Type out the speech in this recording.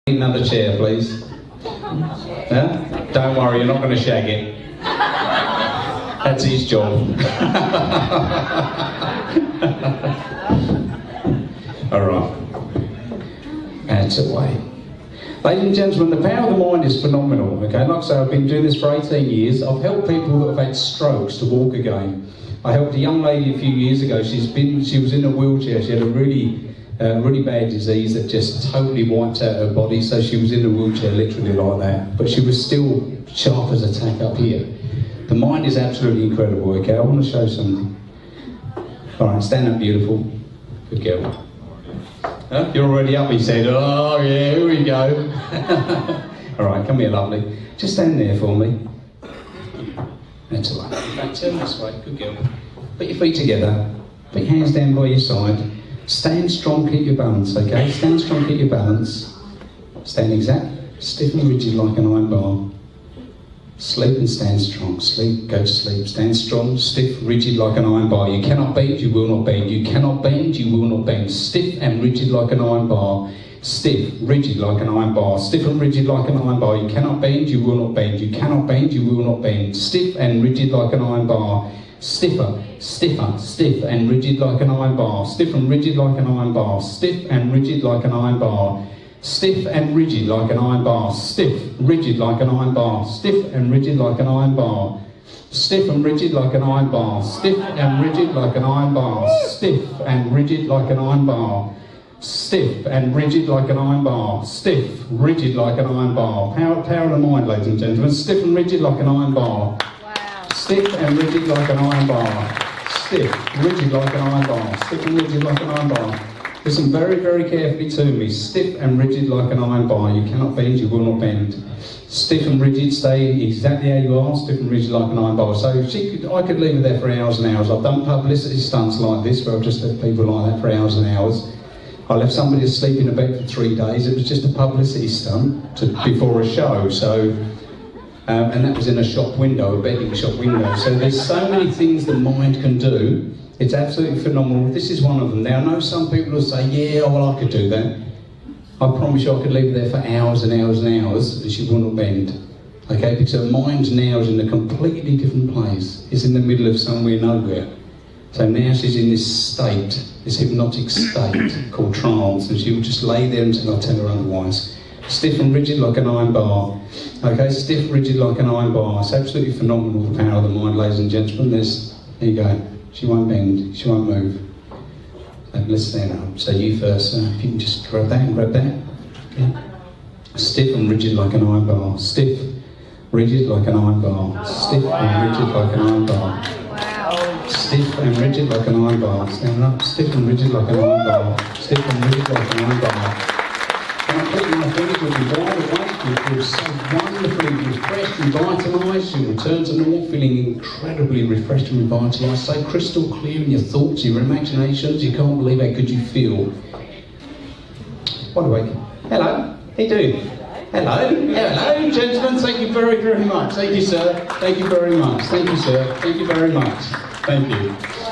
Another chair, please. Yeah? Don't worry, you're not going to shag it. That's his job. Alright. That's the way. Ladies and gentlemen, the power of the mind is phenomenal. Okay, like I say, I've been doing this for 18 years. I've helped people that have had strokes to walk again. I helped a young lady a few years ago. She was in a wheelchair. She had a really bad disease that just totally wiped out her body, so she was in a wheelchair literally like that, but she was still sharp as a tack up here. The mind is absolutely incredible. Okay, I want to show something. Alright, stand up, beautiful. Good girl. Huh? You're already up, he said. Oh yeah, here we go. Alright, come here, lovely. Just stand there for me. That's all right. Turn this way, good girl. Put your feet together. Put your hands down by your side. Stand strong, keep your balance, okay? Stand strong, keep your balance. Stand exact, stiff and rigid like an iron bar. Sleep and stand strong. Sleep, go to sleep. Stand strong, stiff, rigid like an iron bar. You cannot bend, you will not bend. You cannot bend, you will not bend. Stiff and rigid like an iron bar. Stiff, rigid like an iron bar. Stiff and rigid like an iron bar. You cannot bend, you will not bend. You cannot bend, you will not bend. Stiff and rigid like an iron bar. Stiffer, stiffer, stiff and rigid like an iron bar. Stiff and rigid like an iron bar. Stiff and rigid like an iron bar. Stiff and rigid like an iron bar. Stiff, rigid like an iron bar. Stiff and rigid like an iron bar. Stiff and rigid like an iron bar. Stiff and rigid like an iron bar. Stiff and rigid like an iron bar. Stiff and rigid like an iron bar. Stiff, rigid like an iron bar. Power of the mind, ladies and gentlemen. Stiff and rigid like an iron bar. Stiff and rigid like an iron bar. Stiff, rigid like an iron bar. Stiff and rigid like an iron bar. Listen very, very carefully to me. Stiff and rigid like an iron bar. You cannot bend, you will not bend. Stiff and rigid, stay exactly how you are. Stiff and rigid like an iron bar. So I could leave her there for hours and hours. I've done publicity stunts like this where I've just left people like that for hours and hours. I left somebody asleep in a bed for 3 days. It was just a publicity stunt before a show. So. And that was in a shop window, a bedding shop window. So there's so many things the mind can do. It's absolutely phenomenal. This is one of them. Now I know some people will say, yeah, well I could do that. I promise you I could leave her there for hours and hours and hours and she wouldn't bend. Okay, because her mind now is in a completely different place. It's in the middle of somewhere nowhere. So now she's in this state, this hypnotic state called trance, and she will just lay there until I tell her otherwise. Stiff and rigid like an iron bar. Okay, stiff, rigid like an iron bar. It's absolutely phenomenal, the power of the mind, ladies and gentlemen. There you go. She won't bend, she won't move. So let's stand up. So you first, if you can just grab that and grab that. Okay. Stiff and rigid like an iron bar. Stiff, rigid like an iron bar. Stiff and rigid like an iron bar. Stiff and rigid like an iron bar. Stand up. Stiff and rigid like an iron bar. Stiff and rigid like an iron bar. And I put my fingers will be wide awake, you'll feel so wonderfully refreshed, revitalised, you'll return to normal feeling incredibly refreshed and revitalised, so crystal clear in your thoughts, your imaginations, you can't believe how good you feel. Wide awake. Hello, how you doing? Hello, hello gentlemen, thank you very, very much. Thank you sir, thank you very much. Thank you sir, thank you very much. Thank you.